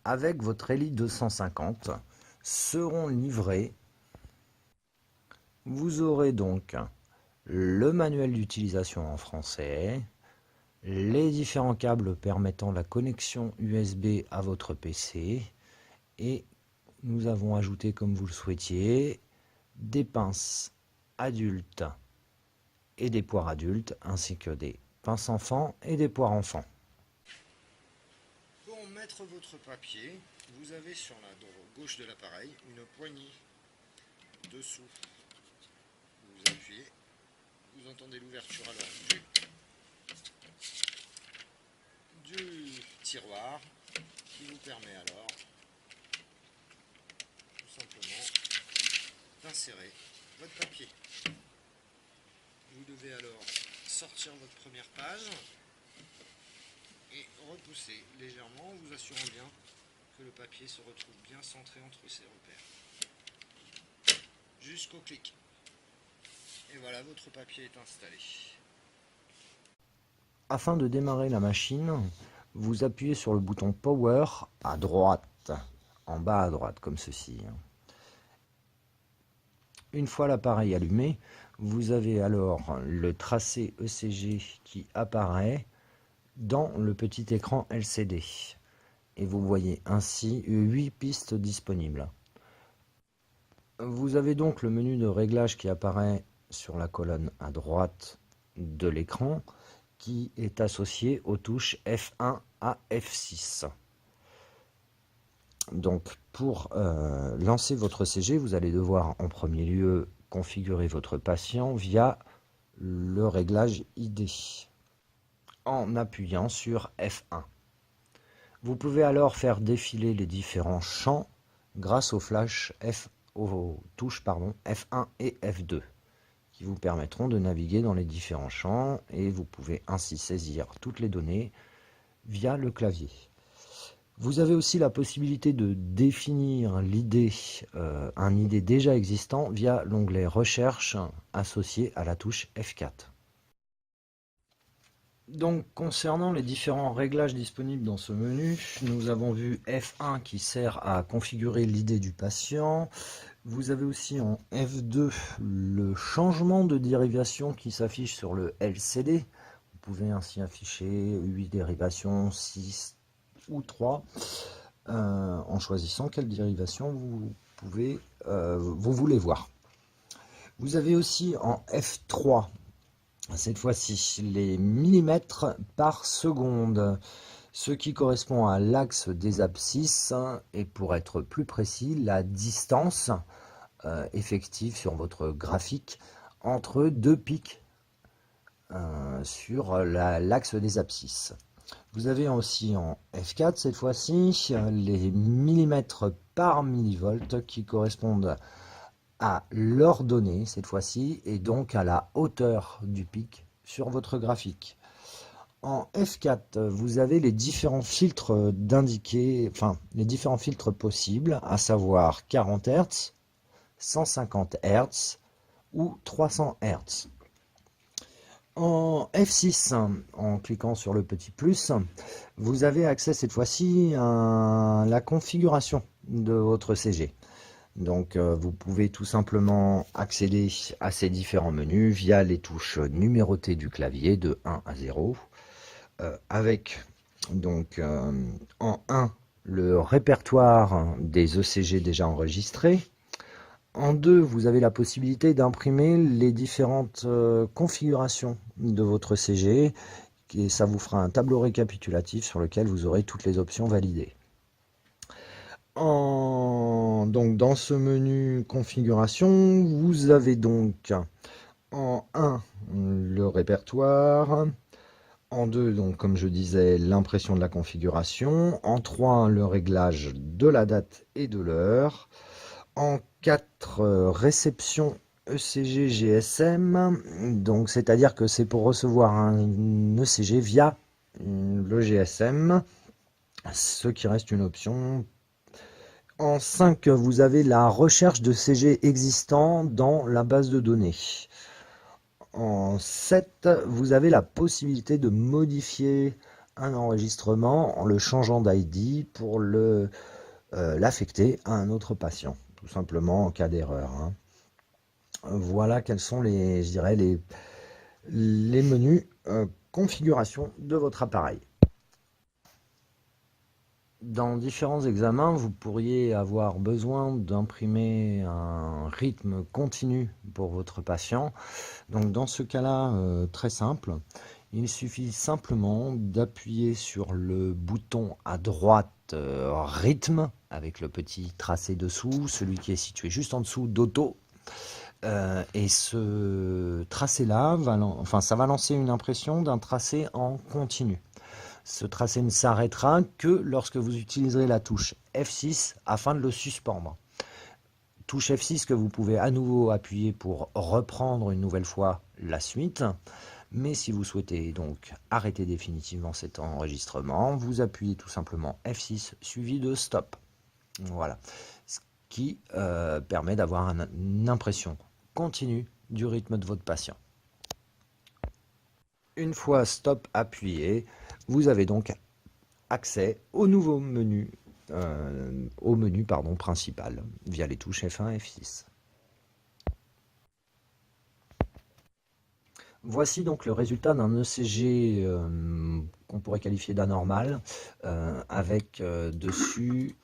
avec votre Elite 250 seront livrés. Vous aurez donc le manuel d'utilisation en français, les différents câbles permettant la connexion USB à votre PC et nous avons ajouté, comme vous le souhaitiez, des pinces adultes et des poires adultes ainsi que des pinces enfants et des poires enfants. Pour mettre votre papier, vous avez sur la gauche de l'appareil une poignée dessous. Vous appuyez, vous entendez l'ouverture alors du tiroir qui vous permet alors tout simplement d'insérer votre papier. Vous devez alors sortir votre première page et repousser légèrement en vous assurant bien que le papier se retrouve bien centré entre ses repères. Jusqu'au clic. Et voilà, votre papier est installé. Afin de démarrer la machine, vous appuyez sur le bouton Power à droite, en bas à droite, comme ceci. Une fois l'appareil allumé, vous avez alors le tracé ECG qui apparaît dans le petit écran LCD. Et vous voyez ainsi 8 pistes disponibles. Vous avez donc le menu de réglage qui apparaît sur la colonne à droite de l'écran, qui est associé aux touches F1 à F6. Donc pour lancer votre CG, vous allez devoir en premier lieu configurer votre patient via le réglage ID en appuyant sur F1. Vous pouvez alors faire défiler les différents champs grâce aux touches F1 et F2 qui vous permettront de naviguer dans les différents champs et vous pouvez ainsi saisir toutes les données via le clavier. Vous avez aussi la possibilité de définir un ID déjà existant via l'onglet Recherche associé à la touche F4. Donc concernant les différents réglages disponibles dans ce menu, nous avons vu F1 qui sert à configurer l'ID du patient. Vous avez aussi en F2 le changement de dérivation qui s'affiche sur le LCD. Vous pouvez ainsi afficher 8 dérivations, 6 ou 3 en choisissant quelle dérivation vous voulez voir. Vous avez aussi en F3 cette fois-ci les millimètres par seconde, ce qui correspond à l'axe des abscisses et pour être plus précis, la distance effective sur votre graphique entre deux pics sur l'axe des abscisses. Vous avez aussi en F4 cette fois-ci les millimètres par millivolt qui correspondent à l'ordonnée cette fois-ci et donc à la hauteur du pic sur votre graphique. En F4, vous avez les différents filtres les différents filtres possibles, à savoir 40 Hz, 150 Hz ou 300 Hz. En F6, en cliquant sur le petit plus, vous avez accès cette fois-ci à la configuration de votre CG. Donc vous pouvez tout simplement accéder à ces différents menus via les touches numérotées du clavier de 1 à 0. Avec donc en 1 le répertoire des ECG déjà enregistrés. En 2, vous avez la possibilité d'imprimer les différentes configurations de votre CG et ça vous fera un tableau récapitulatif sur lequel vous aurez toutes les options validées. Donc dans ce menu configuration, vous avez donc en 1 le répertoire, en 2 donc comme je disais l'impression de la configuration, en 3 le réglage de la date et de l'heure, en 4 réception ECG GSM, donc c'est-à-dire que c'est pour recevoir un ECG via le GSM, ce qui reste une option. En 5, vous avez la recherche de CG existants dans la base de données. En 7, vous avez la possibilité de modifier un enregistrement en le changeant d'ID pour l'affecter à un autre patient, tout simplement en cas d'erreur, hein. Voilà quels sont je dirais, les menus configuration de votre appareil. Dans différents examens, vous pourriez avoir besoin d'imprimer un rythme continu pour votre patient. Donc dans ce cas-là, très simple, il suffit simplement d'appuyer sur le bouton à droite rythme avec le petit tracé dessous, celui qui est situé juste en dessous d'auto. Et ce tracé-là, ça va lancer une impression d'un tracé en continu. Ce tracé ne s'arrêtera que lorsque vous utiliserez la touche F6 afin de le suspendre. Touche F6 que vous pouvez à nouveau appuyer pour reprendre une nouvelle fois la suite. Mais si vous souhaitez donc arrêter définitivement cet enregistrement, vous appuyez tout simplement F6 suivi de stop. Voilà, ce qui permet d'avoir une impression continue du rythme de votre patient. Une fois stop appuyé, vous avez donc accès au nouveau menu, principal via les touches F1 et F6. Voici donc le résultat d'un ECG qu'on pourrait qualifier d'anormal, avec dessus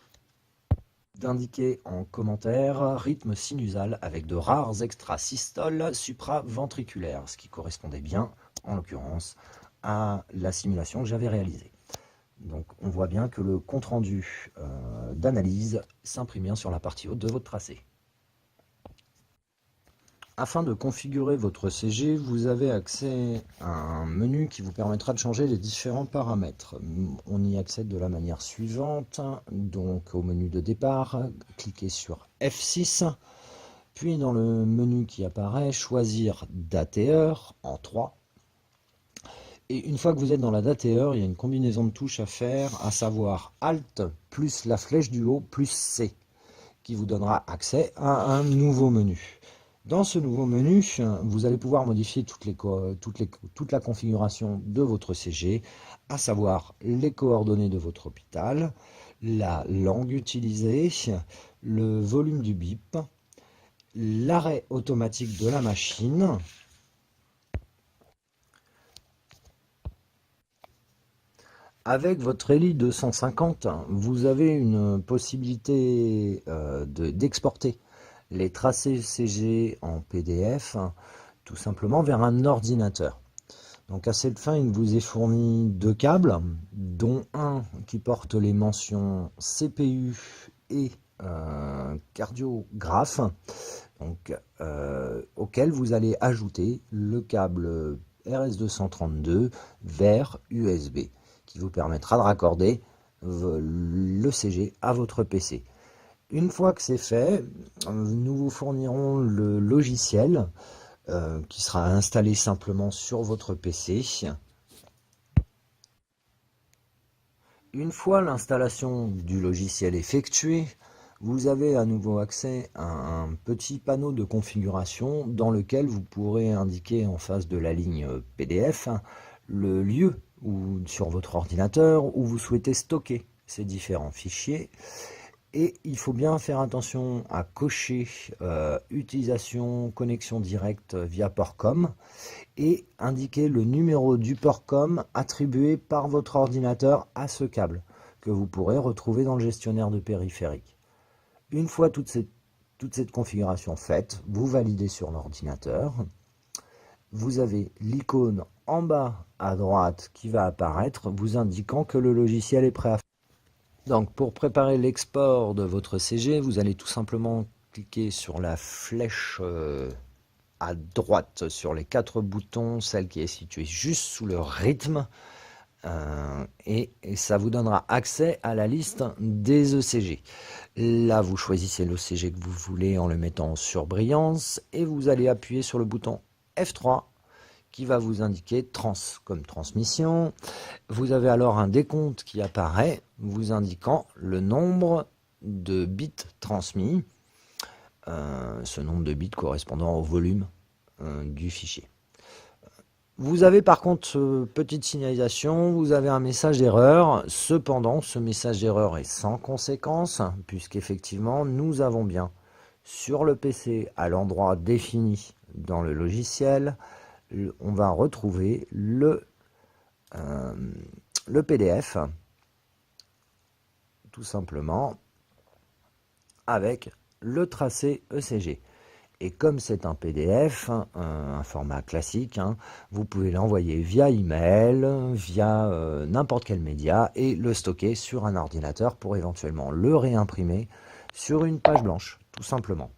d'indiquer en commentaire rythme sinusal avec de rares extrasystoles supraventriculaires, ce qui correspondait bien, en l'occurrence, à la simulation que j'avais réalisée. Donc on voit bien que le compte-rendu d'analyse s'imprime bien sur la partie haute de votre tracé. Afin de configurer votre CG, vous avez accès à un menu qui vous permettra de changer les différents paramètres. On y accède de la manière suivante. Donc au menu de départ, cliquez sur F6, puis dans le menu qui apparaît, choisir date et heure en 3. Et une fois que vous êtes dans la date et heure, il y a une combinaison de touches à faire, à savoir Alt plus la flèche du haut plus C, qui vous donnera accès à un nouveau menu. Dans ce nouveau menu, vous allez pouvoir modifier toute la configuration de votre CG, à savoir les coordonnées de votre hôpital, la langue utilisée, le volume du bip, l'arrêt automatique de la machine, avec votre ELI 250, vous avez une possibilité d'exporter les tracés CG en PDF, tout simplement vers un ordinateur. Donc à cette fin, il vous est fourni 2 câbles, dont un qui porte les mentions CPU et cardiographe, donc, auquel vous allez ajouter le câble RS232 vers USB, qui vous permettra de raccorder le CG à votre PC. Une fois que c'est fait, nous vous fournirons le logiciel qui sera installé simplement sur votre PC. Une fois l'installation du logiciel effectuée, vous avez à nouveau accès à un petit panneau de configuration dans lequel vous pourrez indiquer en face de la ligne PDF le lieu sur votre ordinateur où vous souhaitez stocker ces différents fichiers. Et il faut bien faire attention à cocher utilisation connexion directe via PORTCOM et indiquer le numéro du PORTCOM attribué par votre ordinateur à ce câble que vous pourrez retrouver dans le gestionnaire de périphériques. Une fois toute cette configuration faite, vous validez sur l'ordinateur. Vous avez l'icône en bas à droite qui va apparaître vous indiquant que le logiciel est prêt à faire. Donc pour préparer l'export de votre CG, vous allez tout simplement cliquer sur la flèche à droite sur les 4 boutons, celle qui est située juste sous le rythme, et ça vous donnera accès à la liste des ECG. Là, vous choisissez l'ECG que vous voulez en le mettant en surbrillance et vous allez appuyer sur le bouton F3 qui va vous indiquer trans comme transmission. Vous avez alors un décompte qui apparaît vous indiquant le nombre de bits transmis, ce nombre de bits correspondant au volume du fichier. Vous avez par contre, petite signalisation, vous avez un message d'erreur. Cependant, ce message d'erreur est sans conséquence, puisqu'effectivement, nous avons bien sur le PC, à l'endroit défini dans le logiciel, on va retrouver le PDF, tout simplement, avec le tracé ECG. Et comme c'est un PDF, un format classique, vous pouvez l'envoyer via email, via n'importe quel média et le stocker sur un ordinateur pour éventuellement le réimprimer sur une page blanche, tout simplement.